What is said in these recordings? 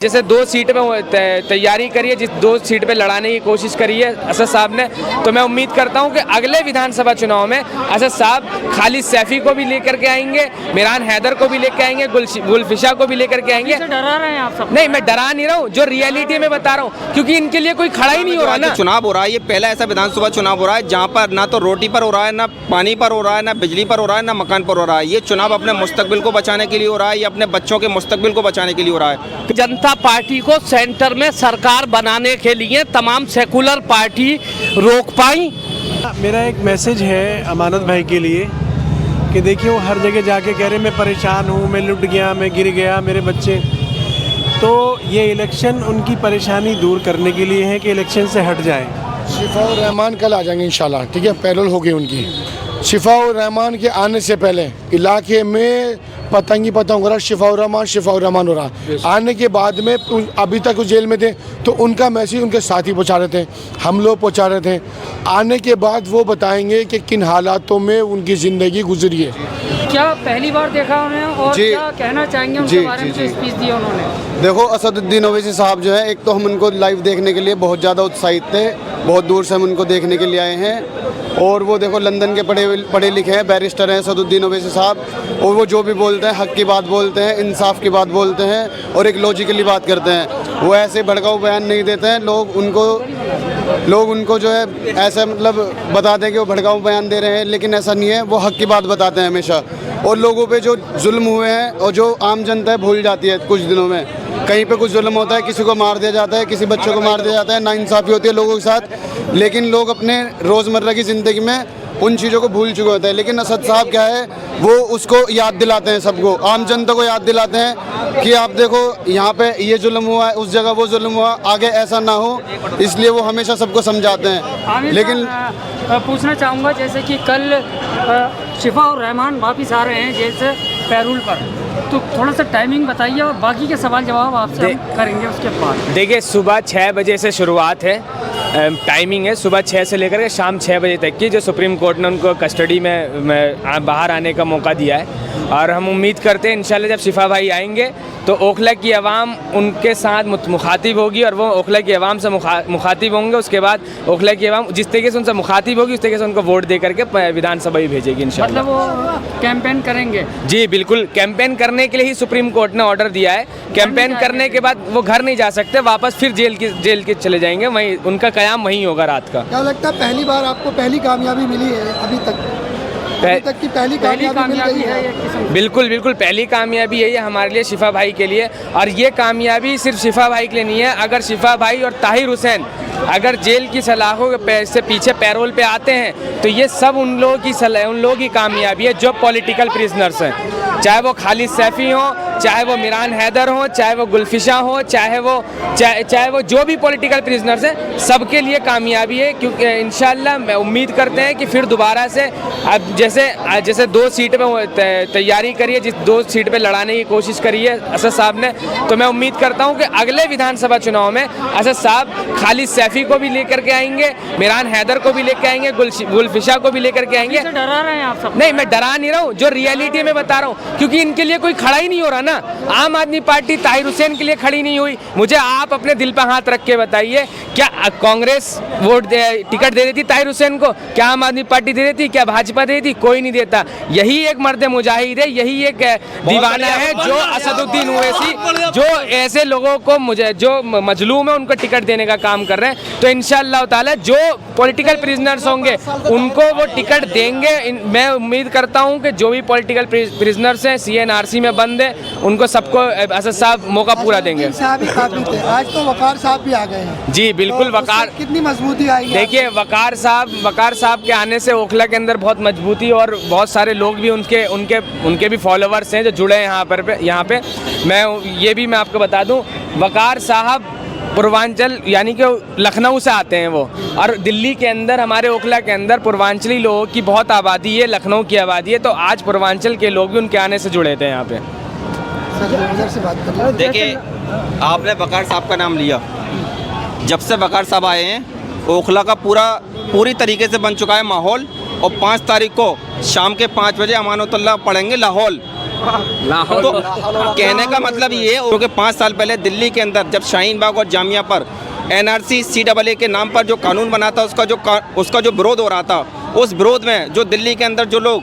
जैसे 2 सीट पे तैयारी करी है, जिस 2 सीट पे लड़ाने की कोशिश करी है असद साहब ने, तो मैं उम्मीद करता हूं कि अगले विधानसभा चुनाव में असद साहब खालिद सैफी को भी लेकर के आएंगे, मिरान हैदर को भी लेकर आएंगे, गुलफिशा को भी लेकर के आएंगे। डरा रहे हैं आप सब? नहीं, मैं डरा नहीं रहा हूँ, जो रियलिटी में बता रहा हूँ, क्योंकि इनके लिए कोई खड़ा ही नहीं हो रहा ना। चुनाव हो रहा है, ये पहला ऐसा विधानसभा चुनाव हो रहा है जहाँ पर ना तो रोटी पर हो रहा है, ना पानी पर हो रहा है, ना बिजली पर हो रहा है, ना मकान पर हो रहा है। ये चुनाव अपने मुस्तकबिल को बचाने के लिए हो रहा है, ये अपने बच्चों के मुस्तकबिल को बचाने के लिए हो रहा है। जनता पार्टी को सेंटर में सरकार बनाने के लिए तमाम सेकुलर पार्टी रोक पाई। मेरा एक मैसेज है अमानत भाई के लिए कि देखिए, वो हर जगह जाके कह रहे मैं परेशान हूँ, मैं लुट गया, मैं गिर गया, मेरे बच्चे। तो ये इलेक्शन उनकी परेशानी दूर करने के लिए है कि इलेक्शन से हट जाए। शिफाउर रहमान कल आ जाएंगे इंशाल्लाह, ठीक है, पैरोल हो गई उनकी। शिफाउर रहमान के आने से पहले इलाके में पतंग ही पतंग हो रहा, शिफाउर रहमान हो रहा। आने के बाद में अभी तक वो जेल में थे तो उनका मैसेज उनके साथी पहुंचा रहे थे, हम लोग पहुंचा रहे थे। आने के बाद वो बताएंगे कि किन हालातों में उनकी ज़िंदगी गुजरी है। क्या पहली बार देखा उन्हें और क्या कहना चाहेंगे उनके बारे में जो स्पीच दी उन्होंने? देखो, असदुद्दीन ओवैसी साहब जो है, एक तो हम उनको लाइव देखने के लिए बहुत ज़्यादा उत्साहित थे, बहुत दूर से हम उनको देखने के लिए आए हैं। और वो देखो लंदन के पढ़े लिखे हैं, बैरिस्टर हैं असदुद्दीन ओवैसी साहब, और वो जो भी बोलते हैं हक की बात बोलते हैं, इंसाफ की बात बोलते हैं और एक लॉजिकली बात करते हैं। वो ऐसे भड़काऊ बयान नहीं देते हैं। लोग उनको जो है ऐसा मतलब बताते हैं कि वो भड़काऊ बयान दे रहे हैं, लेकिन ऐसा नहीं है। वो हक की बात बताते हैं हमेशा। और लोगों पे जो जुल्म हुए हैं और जो आम जनता है भूल जाती है कुछ दिनों में। कहीं पे कुछ जुल्म होता है, किसी को मार दिया जाता है, किसी बच्चों को मार दिया जाता है, नाइंसाफ़ी होती है लोगों के साथ, लेकिन लोग अपने रोज़मर्रा की ज़िंदगी में उन चीज़ों को भूल चुके होते हैं। लेकिन असद साहब क्या है, वो उसको याद दिलाते हैं, सबको, आम जनता को याद दिलाते हैं कि आप देखो यहाँ पे ये जुल्म हुआ है, उस जगह वो जुल्म हुआ, आगे ऐसा ना हो, इसलिए वो हमेशा सबको समझाते हैं। लेकिन पूछना चाहूँगा, जैसे कि कल शिफाउर रहमान वापिस आ रहे हैं जेल से पैरोल पर, तो थोड़ा सा टाइमिंग बताइए और बाकी के सवाल जवाब आपसे करेंगे उसके बाद। देखिए, सुबह 6 बजे से शुरुआत है, टाइमिंग है सुबह 6 से लेकर के शाम 6 बजे तक की, जो सुप्रीम कोर्ट ने उनको कस्टडी में बाहर आने का मौका दिया है। और हम उम्मीद करते हैं इंशाल्लाह जब शिफा भाई आएंगे तो ओखला की आवाम उनके साथ मुखातिब होगी और वो ओखला की आवाम से मुखातिब होंगे। उसके बाद ओखला की आवाम जिस तरीके से उनसे मुखातिब होगी उस तरीके से उनको वोट दे करके विधानसभा ही भेजेगी इंशाल्लाह। मतलब वो कैंपेन करेंगे? जी बिल्कुल, कैंपेन करने के लिए ही सुप्रीम कोर्ट ने ऑर्डर दिया है। कैंपेन करने के बाद वो घर नहीं जा सकते, वापस फिर जेल के चले जाएंगे, वहीं उनका कयाम वहीं होगा रात का। क्या लगता है पहली बार आपको पहली कामयाबी मिली है अभी तक की पहली कामयाबी है? बिल्कुल बिल्कुल, पहली कामयाबी यही है हमारे लिए, शिफा भाई के लिए। और ये कामयाबी सिर्फ शिफा भाई के लिए नहीं है। अगर शिफा भाई और ताहिर हुसैन अगर जेल की सलाखों से पीछे पैरोल पे आते हैं तो ये सब उन लोगों की कामयाबी है जो पॉलिटिकल प्रिजनर्स हैं, चाहे वो खालिद सैफी हो, चाहे वो मिरान हैदर हो, चाहे वो गुलफिशा हो, चाहे वो जो भी पॉलिटिकल प्रिजनर्स हैं, सबके लिए कामयाबी है। क्योंकि इंशाल्लाह मैं उम्मीद करते हैं कि फिर दोबारा से अब जैसे 2 सीट पे तैयारी करी है, जिस 2 सीट पे लड़ाने की कोशिश करी है असद साहब ने, तो मैं उम्मीद करता हूं कि अगले विधानसभा चुनाव में असद साहब खालिद सैफी को भी लेकर के आएंगे, मिरान हैदर को भी लेकर आएंगे, गुलफिशा को भी लेकर के आएंगे। डरा रहे हैं आप सब? नहीं, मैं डरा नहीं रहा हूँ, जो रियलिटी में बता रहा हूँ, क्योंकि इनके लिए कोई खड़ा ही नहीं हो रहा ना। आम आदमी पार्टी ताहिर हुसैन के लिए खड़ी नहीं हुई। मुझे आप अपने दिल पर हाथ रख के बताइए, क्या कांग्रेस टिकट दे देती ताहिर हुसैन को? क्या आम आदमी पार्टी दे देती? क्या भाजपा दे देती? कोई नहीं देता। यही एक मर्द मुजाहिद है, यही एक दीवाना है जो असदुद्दीन ओवैसी, जो ऐसे लोगों को जो मजलूम है उनको टिकट देने का काम कर रहे हैं। तो इंशाअल्लाह ताला जो पॉलिटिकल प्रिजनर्स होंगे उनको वो टिकट देंगे। मैं उम्मीद करता हूं कि जो भी पॉलिटिकल प्रिजनर्स हैं, CNRC में बंद है, उनको सबको असद साहब मौका पूरा देंगे। आज तो वकार साहब भी आ गए हैं। जी बिल्कुल, वकार कितनी मजबूती आई है? देखिए, वकार साहब के आने से ओखला के अंदर बहुत मजबूती और बहुत सारे लोग भी उनके भी फॉलोवर्स हैं जो जुड़े हैं यहाँ पे। मैं आपको बता दूं, वकार साहब पूर्वांचल यानी कि लखनऊ से आते हैं वो, और दिल्ली के अंदर हमारे ओखला के अंदर पूर्वांचली लोगों की बहुत आबादी है, लखनऊ की आबादी है, तो आज पूर्वांचल के लोग भी उनके आने से जुड़े थे यहाँ पे। देखिए, आपने वकार साहब का नाम लिया, जब से वकार साहब आए हैं ओखला का पूरी तरीके से बन चुका है माहौल। और 5 तारीख को शाम के 5 बजे अमानतुल्लाह पढ़ेंगे लाहौल, तो कहने का मतलब ये है क्योंकि 5 साल पहले दिल्ली के अंदर जब शाहीन बाग और जामिया पर NRC CAA के नाम पर जो कानून बना था उसका जो विरोध हो रहा था, उस विरोध में जो दिल्ली के अंदर जो लोग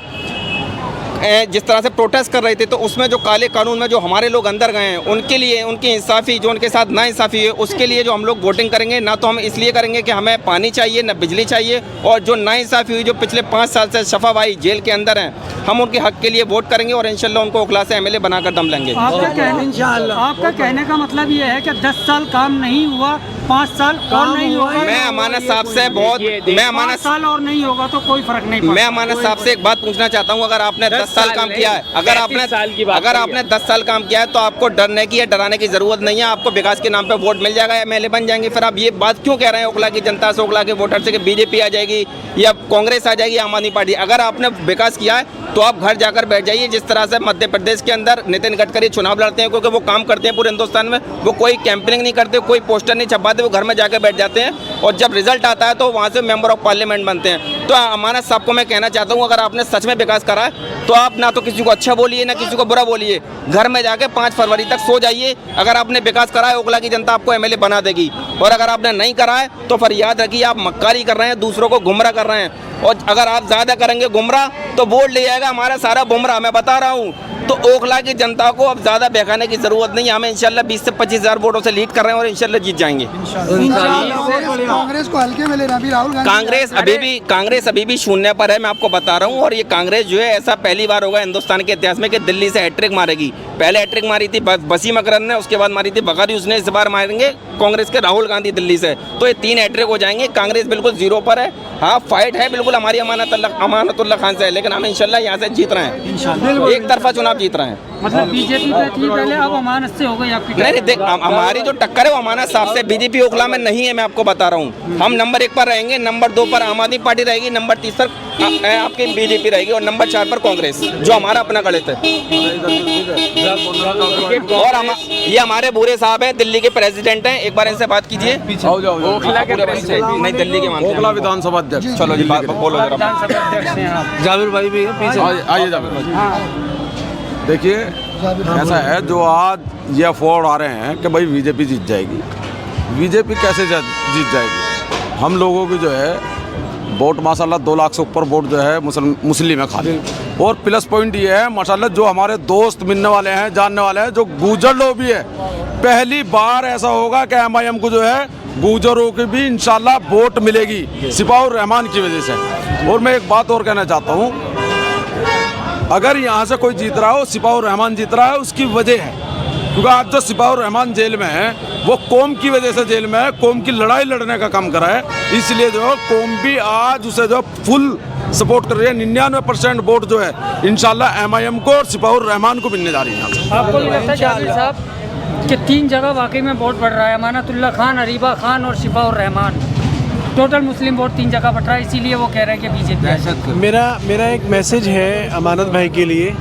जिस तरह से प्रोटेस्ट कर रहे थे, तो उसमें जो काले कानून में जो हमारे लोग अंदर गए हैं उनके लिए उनकी इंसाफ़ी जो उनके साथ नाइंसाफ़ी है उसके लिए जो हम लोग वोटिंग करेंगे, ना तो हम इसलिए करेंगे कि हमें पानी चाहिए ना बिजली चाहिए, और जो नाइंसाफ़ी हुई जो पिछले 5 साल से शफा भाई जेल के अंदर हैं, हम उनके हक़ के लिए वोट करेंगे और इंशाल्लाह उनको ओखला से MLA बनाकर दम लेंगे। आपका कहने का मतलब ये है कि 10 साल काम नहीं हुआ, 5 साल और नहीं होगा। मैं अमानत साहब से बहुत 5 साल और नहीं होगा तो कोई फर्क नहीं पड़ता। मैं अमानत साहब से एक बात पूछना चाहता हूँ, अगर आपने 10 साल काम किया है, अगर आपने 10 साल काम किया है तो आपको डरने की या डराने की जरूरत नहीं है, आपको विकास के नाम पे वोट मिल जाएगा, MLA बन जाएंगे। फिर आप ये बात क्यों कह रहे हैं ओखला की जनता से, ओखला के वोटर से कि BJP आ जाएगी या कांग्रेस आ जाएगी, आम आदमी पार्टी? अगर आपने विकास किया है तो आप घर जाकर बैठ जाइए। जिस तरह से मध्य प्रदेश के अंदर नितिन गडकरी चुनाव लड़ते हैं, क्योंकि वो काम करते हैं पूरे हिंदुस्तान में, वो कोई कैंपेनिंग नहीं करते, कोई पोस्टर नहीं छपवाते, वो घर में जाकर बैठ जाते हैं और जब रिजल्ट आता है तो वहाँ से मेंबर ऑफ पार्लियामेंट बनते हैं। तो अमानत साहब को मैं कहना चाहता हूँ, अगर आपने सच में विकास करा है तो आप ना तो किसी को अच्छा बोलिए ना किसी को बुरा बोलिए, घर में जाके 5 फरवरी तक सो जाइए। अगर आपने विकास करा है ओखला की जनता आपको MLA बना देगी, और अगर आपने नहीं करा है तो फिर याद रखिए आप मक्कारी कर रहे हैं, दूसरों को गुमराह कर रहे हैं, और अगर आप ज़्यादा करेंगे गुमराह तो वोट ले जाएगा हमारा सारा बुमराह, मैं बता रहा हूँ। तो ओखला की जनता को अब ज़्यादा बहकाने की ज़रूरत नहीं है, हमें इंशाल्लाह 20 से 25 हज़ार वोटों से लीड कर रहे हैं और इंशाल्लाह जीत जाएंगे। कांग्रेस को हल्के में लेना भी राहुल गांधी कांग्रेस अभी भी शून्य पर है, मैं आपको बता रहा हूँ। और ये कांग्रेस जो है ऐसा पहली बार होगा हिंदुस्तान के इतिहास में कि दिल्ली से हैट्रिक मारेगी। पहले हैट्रिक मारी थी वसीम अकरम ने, उसके बाद मारी थी बकर यूसुफ ने, इस बार मारेंगे कांग्रेस के राहुल गांधी दिल्ली से। तो ये 3 हैट्रिक हो जाएंगे। कांग्रेस बिल्कुल 0 पर है। हाँ, फाइट है बिल्कुल हमारी अमानतुल्लाह खान से, लेकिन हम इंशाल्लाह यहाँ से जीत रहे हैं, एक तरफा चुनाव जीत रहे हैं। मतलब BJP पे थी पहले, अब अमानत से हो गई आपकी? नहीं, देख हमारी जो टक्कर है वो अमानत साहब से, BJP ओखला में नहीं है, मैं आपको बता रहा हूँ। हम नंबर 1 पर रहेंगे, नंबर 2 पर आम आदमी पार्टी रहेगी, नंबर 3 पर आपकी BJP रहेगी और नंबर 4 पर कांग्रेस, जो हमारा अपना गणित है। और ये हमारे बूरे साहब हैं, दिल्ली के प्रेसिडेंट हैं, एक बार इनसे बात कीजिए। ओखला के नहीं, दिल्ली के ओखला विधानसभा अध्यक्ष। चलो जी बोलो जरा। जाबिर भाई भी है पीछे, आइए जाबिर भाई। देखिए ऐसा है, जो आज ये अफवाह उड़ा रहे हैं कि भाई BJP जीत जाएगी, BJP कैसे जीत जाएगी? हम लोगों की जो है वोट माशाल्लाह 2 लाख से ऊपर वोट जो है मुस्लिम है खाली। और प्लस पॉइंट ये है माशाल्लाह, जो हमारे दोस्त मिलने वाले हैं, जानने वाले हैं, जो गुजर लोग भी है, पहली बार ऐसा होगा कि MIM को जो है गुजरों की भी इंशाल्लाह वोट मिलेगी सिपाउर रहमान की वजह से। और मैं एक बात और कहना चाहता हूँ, अगर यहाँ से कोई जीत रहा हो, सिपाउर रहमान जीत रहा है, उसकी वजह है क्योंकि आज जो सिपाउर रहमान जेल में है वो कौम की वजह से जेल में है, कौम की लड़ाई लड़ने का काम करा है, इसलिए जो कौम भी आज उसे जो फुल सपोर्ट कर रही है। 99% वोट जो है इंशाल्लाह MIM को और सिपाउर रहमान को मिलने जा रही है। आपको नहीं लगता जाबिर साहब कि 3 जगह वाकई में वोट बढ़ रहा है, अमानतुल्लाह खान, अरीबा खान और सिपाउर रहमान, टोटल मुस्लिम वोट 3 जगह बढ़ रहा है, इसीलिए वो कह रहे हैं कि BJP? मेरा एक मैसेज है अमानत भाई के लिए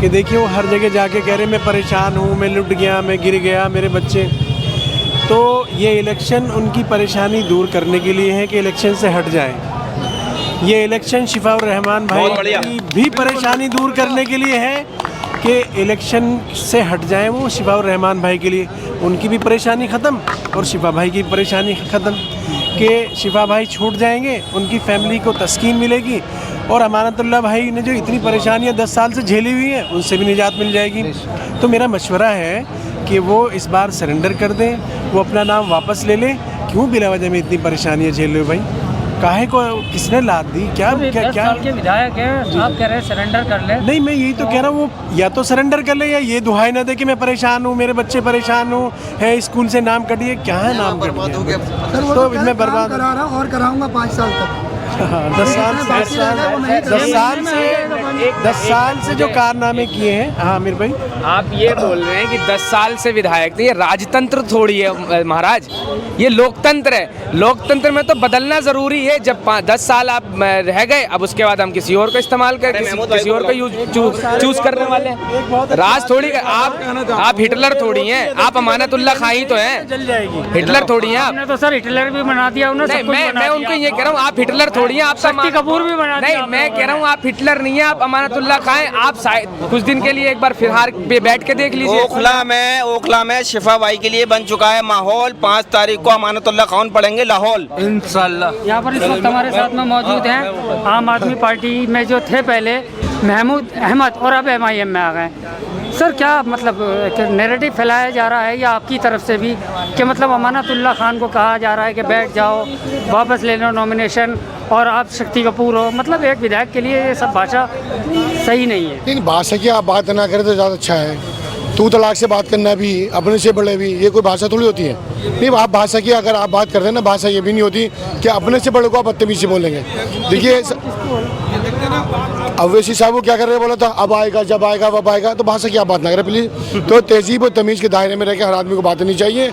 कि देखिए वो हर जगह जाके कह रहे मैं परेशान हूँ, मैं लुट गया, मैं गिर गया, मेरे बच्चे। तो ये इलेक्शन उनकी परेशानी दूर करने के लिए है कि इलेक्शन से हट जाए। ये इलेक्शन शिफाउर रहमान भाई की भी परेशानी दूर करने के लिए है कि इलेक्शन से हट जाएं वो शिफाउर रहमान भाई के लिए, उनकी भी परेशानी ख़त्म और शिफा भाई की परेशानी ख़त्म, कि शिफा भाई छूट जाएंगे, उनकी फैमिली को तस्कीन मिलेगी और अमानतुल्लाह भाई ने जो इतनी परेशानियां 10 साल से झेली हुई हैं उनसे भी निजात मिल जाएगी। तो मेरा मशवरा है कि वो इस बार सरेंडर कर दें, वो अपना नाम वापस ले लें। क्यों बिला वजह में इतनी परेशानियाँ झेल रहे हो भाई? काहे को किसने लाद दी? क्या क्या क्या के विधायक है, आप कह रहे हैं सरेंडर कर ले? नहीं, मैं यही तो कह रहा हूँ, वो या तो सरेंडर कर ले या ये दुहाई ना दे कि मैं परेशान हूँ, मेरे बच्चे परेशान हूँ, है स्कूल से नाम कटिए। क्या है नाम कटिए? तो मैं बर्बाद करा रहा हूँ और कराऊंगा 5 साल तक। 10 साल से जो कारनामे किए हैं। हाँ आमिर भाई, आप ये बोल रहे हैं कि 10 साल से विधायक थे, ये राजतंत्र थोड़ी है महाराज, ये लोकतंत्र है। लोकतंत्र में तो बदलना जरूरी है। जब 10 साल आप रह गए, अब उसके बाद हम किसी और को इस्तेमाल कर, किसी और को चूज करने वाले हैं। राज थोड़ी, आप हिटलर थोड़ी हैं, आप अमानतुल्लाह खान ही तो हैं, हिटलर थोड़ी हैं आप। तो सर हिटलर भी बना दिया उन्होंने। मैं उनको ये कह रहा हूँ, आप हिटलर थोड़ी हैं, आप शक्ति कपूर भी बना दिया नहीं, आप मैं लोगों कह रहा ने। हूँ आप हिटलर नहीं है, आप अमानतुल्लाह खां हैं। आप कुछ दिन के लिए एक बार फिलहाल पे बैठ के देख लीजिए। ओखला में शिफा भाई के लिए बन चुका है माहौल। 5 तारीख को अमानतुल्लाह खान पढ़ेंगे लाहौल इंशाल्लाह। यहाँ पर इस वक्त हमारे साथ में मौजूद हैं आम आदमी पार्टी में जो थे पहले महमूद अहमद और अब MIM में आ गए। सर क्या मतलब नैरेटिव फैलाया जा रहा है या आपकी तरफ से भी कि मतलब अमानतुल्लाह खान को कहा जा रहा है कि बैठ जाओ, वापस ले लो नॉमिनेशन और आप शक्ति कपूर हो, मतलब एक विधायक के लिए ये सब भाषा सही नहीं है। लेकिन भाषा की आप बात ना करें तो ज़्यादा अच्छा है। तू तलाक से बात करना भी, अपने से बड़े भी, ये कोई भाषा थोड़ी होती है। नहीं, आप भाषा की अगर आप बात कर रहे हैं ना, भाषा ये भी नहीं होती कि अपने से बड़े को आप बदतमीजी बोलेंगे। देखिए अवैसी साहब वो क्या कर रहे हैं, बोला था अब आएगा, जब आएगा वब आएगा, तो भाषा की आप बात ना करें प्लीज़। तो तहजीब और तमीज़ के दायरे में रह के हर आदमी को बात नहीं चाहिए।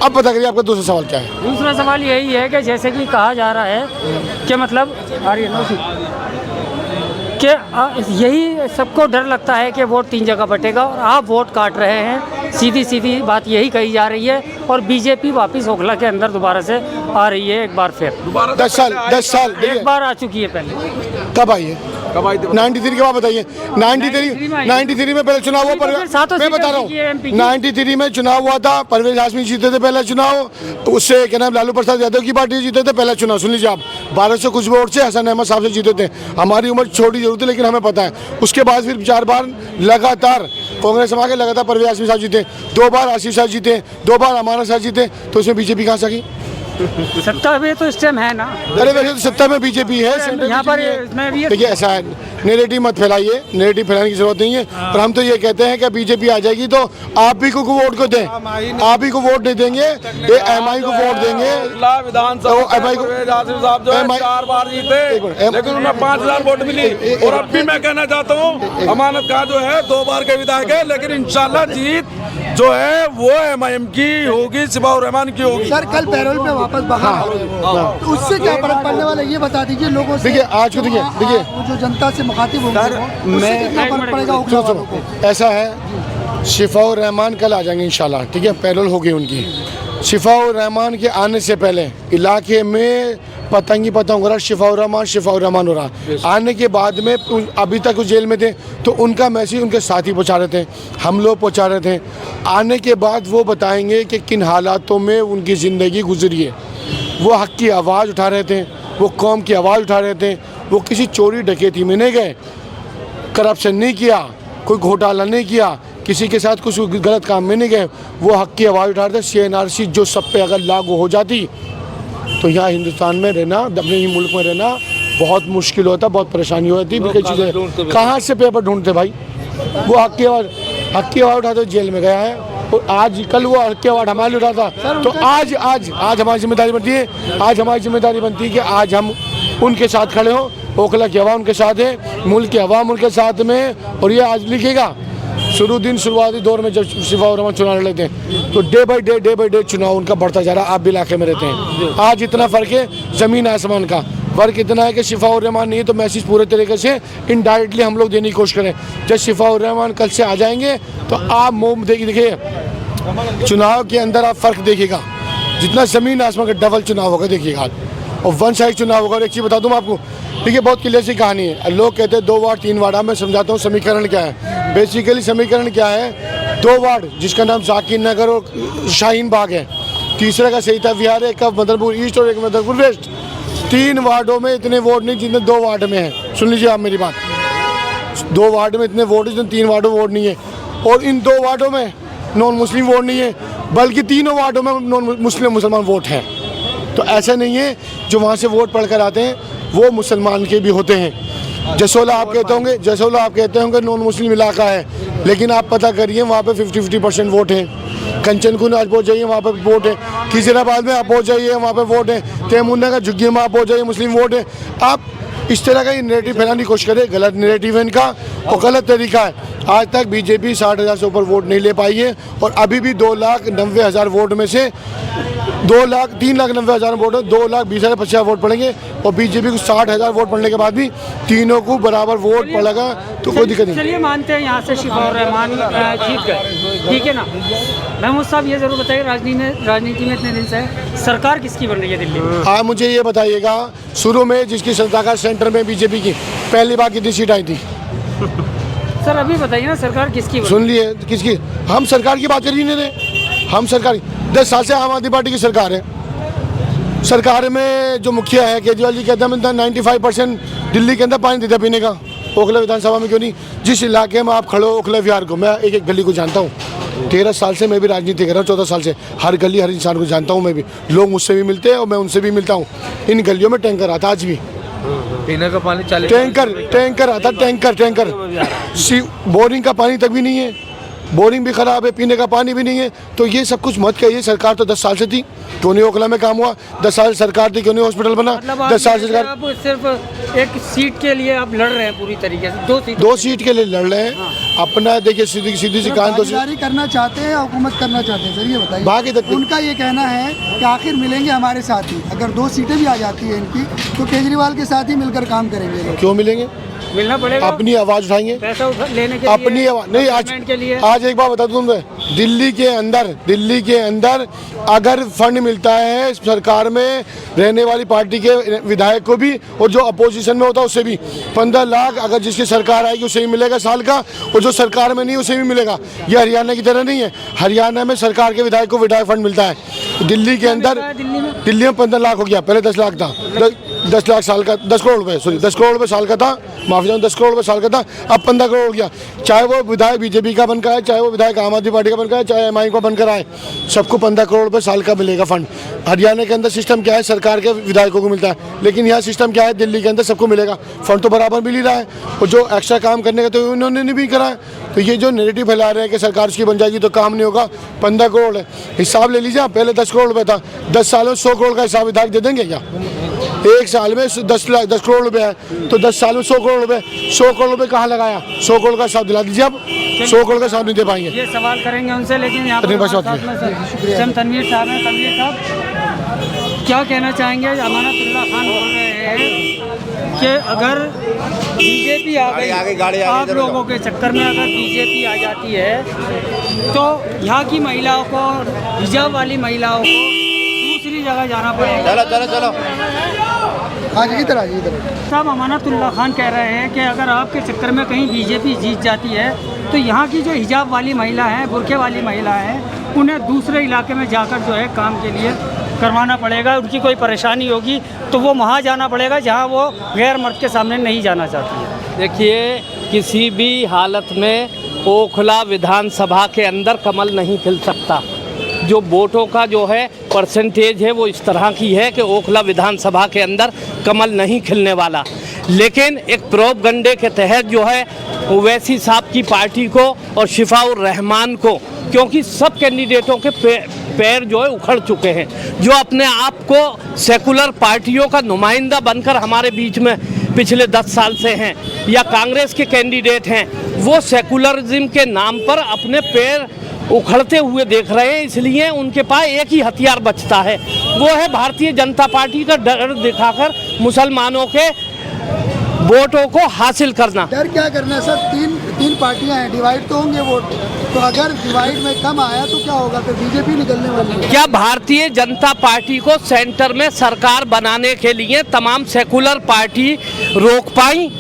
अब पता करिए आपका दूसरा सवाल क्या है। दूसरा सवाल यही है कि जैसे कि कहा जा रहा है कि मतलब कि यही सबको डर लगता है कि वोट 3 जगह बटेगा और आप वोट काट रहे हैं। सीधी सीधी बात यही कही जा रही है और बीजेपी वापस ओखला के अंदर दोबारा से आ रही है एक बार फिर। 10 साल एक बार आ चुकी है पहले। कब आई है? 93 के बाद बताइए। 93 में पहले चुनाव हुआ, मैं बता रहा हूँ 93 में चुनाव हुआ था, परवेज हाशमी जीते थे पहला चुनाव, उससे क्या नाम लालू प्रसाद यादव की पार्टी जीते थे पहला चुनाव। सुन लीजिए आप, 1200 कुछ वोट से हसन अहमद साहब से जीते थे। हमारी उम्र छोटी जरूर थी लेकिन हमें पता है। उसके बाद फिर 4 बार लगातार कांग्रेस में आके लगातार परवेज हाशमी साहब जीते, 2 बार आसिफ साहब जीते, 2 बार अमानत साहब जीते, तो उसमें बीजेपी कहाँ से आ गई? सत्ता में तो इस टाइम है ना। अरे वैसे तो सत्ता में बीजेपी है, यहाँ पर इसमें भी देखिए ऐसा है, नेगेटिव मत फैलाइए, नेगेटिव फैलाने की जरूरत नहीं है। और हम तो ये कहते हैं कि बीजेपी आ जाएगी तो आप भी को वोट को दें, आप ही को वोट नहीं देंगे, ये MI को वोट देंगे। विधानसभा MI को साहब जो है 4 बार जीते लेकिन उन्हें 5000 वोट मिली। और अब भी मैं कहना चाहता हूँ अमानत खां जो है 2 बार के विधायक है, लेकिन इंशाल्लाह जीत जो है वो MIM की होगी, सिफा रहमान की होगी। सर कल पैरोल पे वापस बाहर तो उससे क्या फर्क पड़ने वाला ये बता दीजिए लोगों से। देखिए आज को देखिए वो जो जनता से मुखातिब होंगे उससे कितना फर्क पड़ेगा ओखला वालों को? ऐसा है, शिफा और रहमान कल आ जाएंगे इंशाल्लाह, ठीक है, पैरोल होगी उनकी। शिफा और रहमान के आने से पहले इलाके में पतंग हो रहा, शिफा और रहमान हो रहा। आने के बाद में अभी तक वो जेल में थे तो उनका मैसेज उनके साथी पहुंचा रहे थे, हम लोग पहुंचा रहे थे। आने के बाद वो बताएंगे कि किन हालातों में उनकी ज़िंदगी गुजरी है। वो हक की आवाज़ उठा रहे थे, वो कौम की आवाज़ उठा रहे थे। वो किसी चोरी डकैती में नहीं गए, करप्शन नहीं किया, कोई घोटाला नहीं किया, किसी के साथ कुछ गलत काम में नहीं गए। वो हक की आवाज़ उठा रहे थे। CNRC जो सब पे अगर लागू हो जाती तो यहाँ हिंदुस्तान में रहना, अपने ही मुल्क में रहना बहुत मुश्किल होता, बहुत परेशानी होती। भी कई चीज़ें कहाँ से पेपर ढूंढते भाई। वो हक की आवाज़ उठाते जेल में गया है। और आज कल वो हक की आवाज़ हमारे लिए उठाता तो आज हमारी जिम्मेदारी बनती है, आज हमारी जिम्मेदारी बनती है कि आज हम उनके साथ खड़े हों। ओखला की आवाम उनके साथ है, मुल्क की आवाम उनके साथ में। और ये आज लिखेगा शुरुआती दौर में जब शिफा और रहमान चुनाव लड़ते हैं तो डे बाई डे चुनाव उनका बढ़ता जा रहा है। आप भी इलाके में रहते हैं, आज इतना फ़र्क है ज़मीन आसमान का। फ़र्क इतना है कि शिफा और रहमान नहीं है तो मैसेज पूरे तरीके से इनडायरेक्टली हम लोग देने की कोशिश करें। जब शिफा और रहमान कल से आ जाएंगे तो आप मोम देखिए चुनाव के अंदर आप फ़र्क देखिएगा, जितना ज़मीन आसमान का डबल चुनाव होगा देखिएगा, और 1 साइड चुनाव होगा। और एक चीज़ बता दूँ आपको, देखिए बहुत क्लियर सी कहानी है। लोग कहते हैं 2 वार्ड 3 वार्ड, मैं समझाता हूँ समीकरण क्या है। बेसिकली समीकरण क्या है, 2 वार्ड जिसका नाम जाकिर नगर और शाहीन बाग है, तीसरा का सहीता विहार है, एक का मदनपुर ईस्ट और एक मदनपुर वेस्ट। 3 वार्डों में इतने वोट नहीं जितने 2 वार्ड में हैं। सुन लीजिए आप मेरी बात, 2 वार्ड में इतने वोट जितने 3 वार्डों में वोट नहीं है। और इन 2 वार्डों में नॉन मुस्लिम वोट नहीं है, बल्कि तीनों वार्डों में मुसलमान वोट हैं। तो ऐसा नहीं है जो वहाँ से वोट पढ़ कर आते हैं वो मुसलमान के भी होते हैं। जसोला आप कहते होंगे नॉन मुस्लिम इलाका है, लेकिन आप पता करिए वहाँ पे 50-50% वोट हैं। कंचनकुन आज पहुँच जाइए वहाँ पे वोट है, खिजराबाद में आप पहुँच जाइए वहाँ पे वोट है, तेमुन्ना का झुग्गी में आप पहुँच जाइए मुस्लिम वोट है। आप इस तरह का ये नेरेटिव फैलाने की कोशिश करें, गलत नेरेटिव है इनका और गलत तरीका है। आज तक बीजेपी 60,000 से ऊपर वोट नहीं ले पाई है और अभी भी 2,90,000 वोट में से 3,90,000 वोट है, 2,20,050 वोट पड़ेंगे और बीजेपी को 60,000 वोट पड़ने के बाद भी तीनों को बराबर वोट पड़ेगा तो कोई दिक्कत नहीं। चलिए मानते हैं यहाँ से शिफा और रहमान जीत गए, ठीक है ना। महमूद साहब ये ज़रूर बताइए, राजनीति में इतने दिन से सरकार किसकी बन रही है दिल्ली में? आप मुझे ये बताइएगा, शुरू में जिसकी सरकार सेंटर में बीजेपी की पहली बार कितनी सीट आई थी? सर अभी बताइए ना, सरकार किसकी बन? सुन लिए किसकी? हम सरकार की बात कर ही नहीं रहे। हम सरकार 10 साल से आम आदमी पार्टी की सरकार है। सरकार में जो मुखिया है केजरीवाल जी कहते हैं 95% दिल्ली के अंदर पानी देता पीने का। ओखला विधानसभा में क्यों नहीं? जिस इलाके में आप खड़े हो ओखला विहार को, मैं एक एक गली को जानता हूँ। 13 साल से मैं भी राजनीति कर रहा हूँ, 14 साल से हर गली हर इंसान को जानता हूँ। मैं भी, लोग मुझसे भी मिलते हैं और मैं उनसे भी मिलता हूँ। इन गलियों में टैंकर आता आज भी, पीने का पानी टैंकर आता, टैंकर बोरिंग का पानी तक भी नहीं है, बोरिंग भी खराब है, पीने का पानी भी नहीं है। तो ये सब कुछ मत कहिए। सरकार तो 10 साल से थी, क्यों नहीं ओखला में काम हुआ? 10 साल सरकार थी, क्यों नहीं हॉस्पिटल बना? मतलब 10 साल सरकार। आप सिर्फ एक सीट के लिए आप लड़ रहे हैं पूरी तरीके से, 2 सीट के लिए लड़ रहे हैं। अपना देखिए सीधी सी कहानी। भागीदारी करना चाहते हैं, हुकूमत करना चाहते हैं? सर ये बताइए। बाकी उनका ये कहना है कि आखिर मिलेंगे हमारे साथ ही, अगर 2 सीटें भी आ जाती है इनकी तो केजरीवाल के साथ ही मिलकर काम करेंगे। क्यों मिलेंगे? मिलना पड़ेगा। अपनी आवाज उठाएंगे, पैसा लेने के अपनी लिए, आवाज नहीं। आज एक बात बता दूं मैं, दिल्ली के अंदर अगर फंड मिलता है सरकार में रहने वाली पार्टी के विधायक को भी और जो अपोजिशन में होता है उसे भी 15 लाख अगर जिसकी सरकार आएगी उसे भी मिलेगा साल का, और जो सरकार में नहीं उसे भी मिलेगा। ये हरियाणा की तरह नहीं है। हरियाणा में सरकार के विधायक को विधायक फंड मिलता है। दिल्ली के अंदर दिल्ली में 15 लाख हो गया, पहले 10 लाख था। 10 लाख साल का, 10 करोड़ रुपए, सॉरी 10 करोड़ रुपए साल का था, माफी चाहूँ, 10 करोड़ रुपए साल का था, अब 15 करोड़ हो गया। चाहे वो विधायक बीजेपी का बनकर आए, चाहे वो विधायक आम आदमी पार्टी का बनकर आए, चाहे एमआई का बनकर आए, सबको 15 करोड़ रुपए साल का मिलेगा फंड। हरियाणा के अंदर सिस्टम क्या है? सरकार के विधायकों को मिलता है, लेकिन यहाँ सिस्टम क्या है? दिल्ली के अंदर सबको मिलेगा फंड, तो बराबर मिल ही रहा है। और जो एक्स्ट्रा काम करने का तो उन्होंने नहीं भी करा है। तो ये जो नेगेटिव फैला रहे हैं कि सरकार उसकी बन जाएगी तो काम नहीं होगा, 15 करोड़ है, हिसाब ले लीजिए। पहले 10 करोड़ रुपए था, 10 साल में 100 करोड़ का हिसाब विधायक दे देंगे क्या? एक साल में 10 करोड़ रुपए है तो 10 साल में 100 करोड़ रुपए, 100 करोड़ रुपए कहाँ लगाया? 100 करोड़ का हिसाब दिला दीजिए आप। 100 करोड़ का हिसाब नहीं दे पाएंगे। ये सवाल करेंगे उनसे, लेकिन यहाँ पर तनवीर साहब हैं। तनवीर साहब क्या कहना चाहेंगे? अमानतुल्लाह खान बोल रहे हैं कि अगर बीजेपी आ गई, आप लोगों के चक्कर में अगर बीजेपी आ जाती है तो यहाँ की महिलाओं को, हिजाब वाली महिलाओं को दूसरी जगह जाना पड़ेगा। चलो हाँ जी, इधर साहब अमानतुल्लाह खान कह रहे हैं कि अगर आपके चक्कर में कहीं बीजेपी जीत जाती है तो यहाँ की जो हिजाब वाली महिला हैं, बुरखे वाली महिला हैं, उन्हें दूसरे इलाके में जाकर जो है काम के लिए करवाना पड़ेगा। उनकी कोई परेशानी होगी तो वो वहाँ जाना पड़ेगा जहाँ वो गैर मर्द के सामने नहीं जाना चाहती है। देखिए, किसी भी हालत में ओखला विधानसभा के अंदर कमल नहीं खिल सकता। जो वोटों का जो है परसेंटेज है वो इस तरह की है कि ओखला विधानसभा के अंदर कमल नहीं खिलने वाला। लेकिन एक प्रोपगंडे के तहत जो है ओवैसी साहब की पार्टी को और शिफाउर रहमान को, क्योंकि सब कैंडिडेटों के पैर जो है उखड़ चुके हैं, जो अपने आप को सेकुलर पार्टियों का नुमाइंदा बनकर हमारे बीच में पिछले 10 साल से हैं, या कांग्रेस के कैंडिडेट हैं, वो सेकुलरिज्म के नाम पर अपने पैर उखड़ते हुए देख रहे हैं। इसलिए उनके पास एक ही हथियार बचता है, वो है भारतीय जनता पार्टी का डर दिखाकर मुसलमानों के वोटों को हासिल करना। डर क्या करना है सर? तीन पार्टियां हैं, डिवाइड तो होंगे वोट, तो अगर डिवाइड में कम आया तो क्या होगा? फिर बीजेपी निकलने वाली है। क्या भारतीय जनता पार्टी को सेंटर में सरकार बनाने के लिए तमाम सेकुलर पार्टी रोक पाई?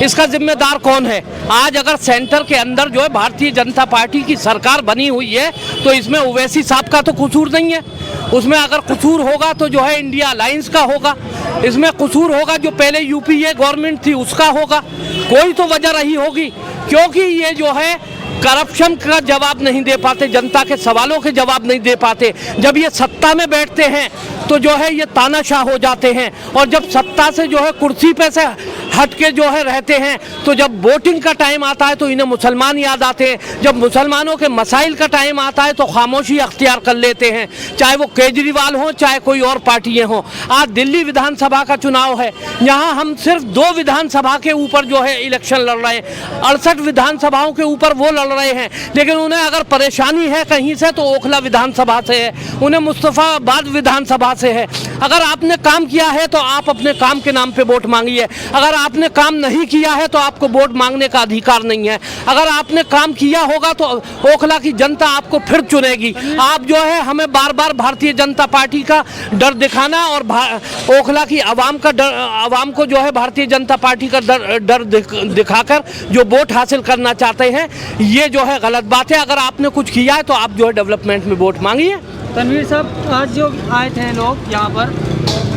इसका जिम्मेदार कौन है? आज अगर सेंटर के अंदर जो है भारतीय जनता पार्टी की सरकार बनी हुई है तो इसमें ओवैसी साहब का तो कसूर नहीं है। उसमें अगर कसूर होगा तो जो है इंडिया अलायंस का होगा, इसमें कसूर होगा जो पहले यूपीए गवर्नमेंट थी उसका होगा। कोई तो वजह रही होगी, क्योंकि ये जो है करप्शन का जवाब नहीं दे पाते, जनता के सवालों के जवाब नहीं दे पाते। जब ये सत्ता में बैठते हैं तो जो है ये तानाशाह हो जाते हैं, और जब सत्ता से जो है कुर्सी पे से हट के जो है रहते हैं तो जब वोटिंग का टाइम आता है तो इन्हें मुसलमान याद आते हैं। जब मुसलमानों के मसाइल का टाइम आता है तो खामोशी अख्तियार कर लेते हैं, चाहे वो केजरीवाल हो चाहे कोई और पार्टियां हों। आज दिल्ली विधानसभा का चुनाव है, यहाँ हम सिर्फ 2 विधानसभा के ऊपर जो है इलेक्शन लड़ रहे हैं, 68 विधानसभाओं के ऊपर वो लड़ रहे हैं। लेकिन उन्हें अगर परेशानी है कहीं से तो ओखला विधानसभा से है, उन्हें मुस्तफाबाद विधानसभा कहाँ से है। अगर आपने काम किया है तो आप अपने काम के नाम पे वोट मांगिए, अगर आपने काम नहीं किया है तो आपको वोट मांगने का अधिकार नहीं है। अगर आपने काम किया होगा तो ओखला की जनता आपको फिर चुनेगी। आप जो है हमें बार बार भारतीय जनता पार्टी का डर दिखाना और ओखला की आवाम को जो है भारतीय जनता पार्टी का डर दिखाकर जो वोट हासिल करना चाहते हैं, ये जो है गलत बात है। अगर आपने कुछ किया है तो आप जो है डेवलपमेंट में वोट मांगिए। तनवीर साहब, आज जो आए थे लोग यहाँ पर,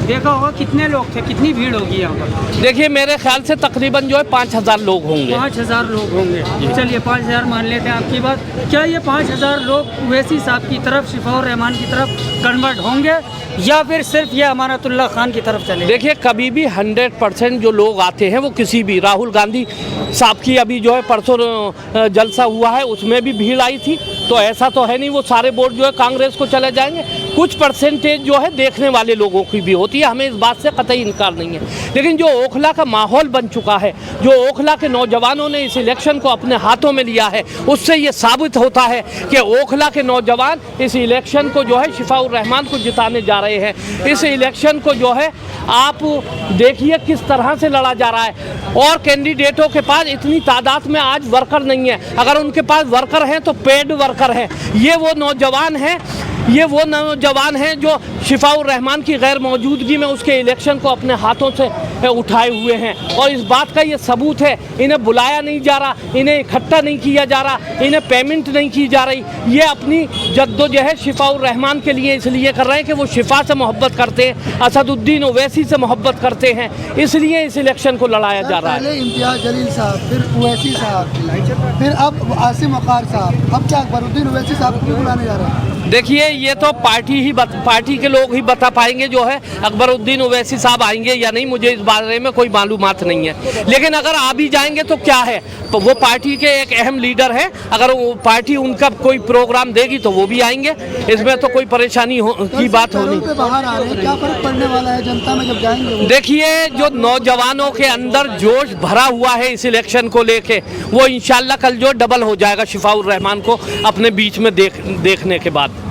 देखा होगा कितने लोग थे, कितनी भीड़ होगी यहाँ पर? देखिए मेरे ख्याल से तकरीबन जो है 5000 लोग होंगे। 5000 लोग होंगे। चलिए 5000 मान लेते हैं आपकी बात। क्या ये 5000 लोग ओवैसी साहब की तरफ, शिफाउर रहमान की तरफ कन्वर्ट होंगे या फिर सिर्फ ये अमानतुल्लाह खान की तरफ चले? देखिए कभी भी 100% जो लोग आते हैं वो किसी भी, राहुल गांधी साहब की अभी जो है परसों जलसा हुआ है उसमें भी भीड़ आई थी, तो ऐसा तो है नहीं वो सारे वोट जो है कांग्रेस को चले जाएंगे। कुछ परसेंटेज जो है देखने वाले लोगों की भी होती है, हमें इस बात से कतई इनकार नहीं है। लेकिन जो ओखला का माहौल बन चुका है, जो ओखला के नौजवानों ने इस इलेक्शन को अपने हाथों में लिया है, उससे ये साबित होता है कि ओखला के नौजवान इस इलेक्शन को जो है शिफाउर रहमान को जिताने जा रहे हैं। इस इलेक्शन को जो है आप देखिए किस तरह से लड़ा जा रहा है और कैंडिडेटों के पास इतनी तादाद में आज वर्कर नहीं है। अगर उनके पास वर्कर हैं तो पेड वर्कर हैं। ये वो नौजवान हैं जो शिफाउर रहमान की गैर मौजूदगी में उसके इलेक्शन को अपने हाथों से उठाए हुए हैं और इस बात का ये सबूत है। इन्हें बुलाया नहीं जा रहा, इन्हें इकट्ठा नहीं किया जा रहा, इन्हें पेमेंट नहीं की जा रही। ये अपनी जद्दोजहद शिफाउर रहमान के लिए इसलिए कर रहे हैं कि वो शिफा से मोहब्बत करते हैं, असदुद्दीन ओवैसी से मोहब्बत करते हैं, इसलिए इस इलेक्शन को लड़ाया जा रहा है। पहले इम्तियाज जलील साहब, फिर ओवैसी साहब, फिर अब आसिम वक़ार साहब, अब क्या अकबरुद्दीन ओवैसी साहब को भी बुलाने जा रहे हैं? देखिए ये तो पार्टी के लोग ही बता पाएंगे जो है अकबरुद्दीन ओवैसी साहब आएंगे या नहीं, मुझे इस बारे में कोई मालूमात नहीं है। लेकिन अगर आ भी जाएंगे तो क्या है, तो वो पार्टी के एक अहम लीडर हैं, अगर वो पार्टी उनका कोई प्रोग्राम देगी तो वो भी आएंगे, इसमें तो कोई परेशानी की बात होनी। बाहर आ रहे हैं, क्या फर्क पड़ने वाला है जनता में जब जाएंगे? देखिए जो नौजवानों के अंदर जोश भरा हुआ है इस इलेक्शन को लेके, वो इंशाल्लाह कल जो डबल हो जाएगा शिफाउर रहमान को अपने बीच में देखने के बाद।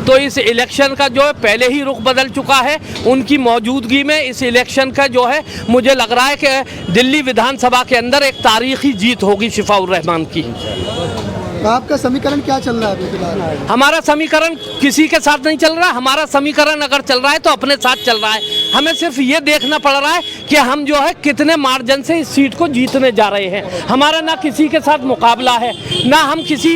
तो इस इलेक्शन का जो है पहले ही रुख बदल चुका है। उनकी मौजूदगी में इस इलेक्शन का जो है मुझे लग रहा है कि दिल्ली विधानसभा के अंदर एक तारीखी जीत होगी शिफाउर रहमान की। तो आपका समीकरण क्या चल रहा है अभी फिलहाल? हमारा समीकरण किसी के साथ नहीं चल रहा, हमारा समीकरण अगर चल रहा है तो अपने साथ चल रहा है। हमें सिर्फ ये देखना पड़ रहा है कि हम जो है कितने मार्जिन से इस सीट को जीतने जा रहे हैं। हमारा ना किसी के साथ मुकाबला है, ना हम किसी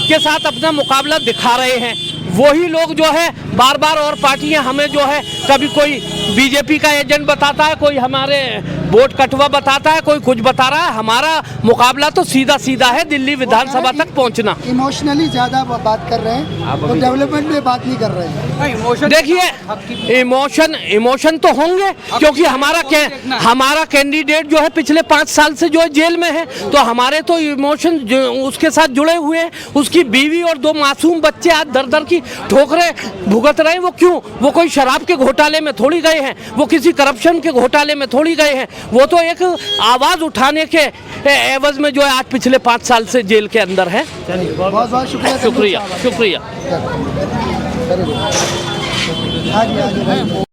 के साथ अपना मुकाबला दिखा रहे हैं। वही लोग जो है बार बार और पार्टियां हमें जो है कभी कोई बीजेपी का एजेंट बताता है, कोई हमारे वोट कटवा बताता है, कोई कुछ बता रहा है। हमारा मुकाबला तो सीधा सीधा है दिल्ली विधानसभा तक पहुंचना। इमोशनली ज्यादा बात कर रहे हैं तो डेवलपमेंट में बात नहीं कर रहे हैं। देखिए इमोशन तो होंगे क्योंकि हमारा कैंडिडेट जो है पिछले 5 साल से जो है जेल में है, तो हमारे तो इमोशन उसके साथ जुड़े हुए हैं। उसकी बीवी और 2 मासूम बच्चे आज दर दर की ठोकरें भुगत रहे हैं। वो क्यों? वो कोई शराब के घोटाले में थोड़ी गए हैं, वो किसी करप्शन के घोटाले में थोड़ी गए हैं। वो तो एक आवाज उठाने के एवज में जो है आज पिछले 5 साल से जेल के अंदर है। बहुत बहुत शुक्रिया। शुक्रिया। हाँ जी, हाँ जी।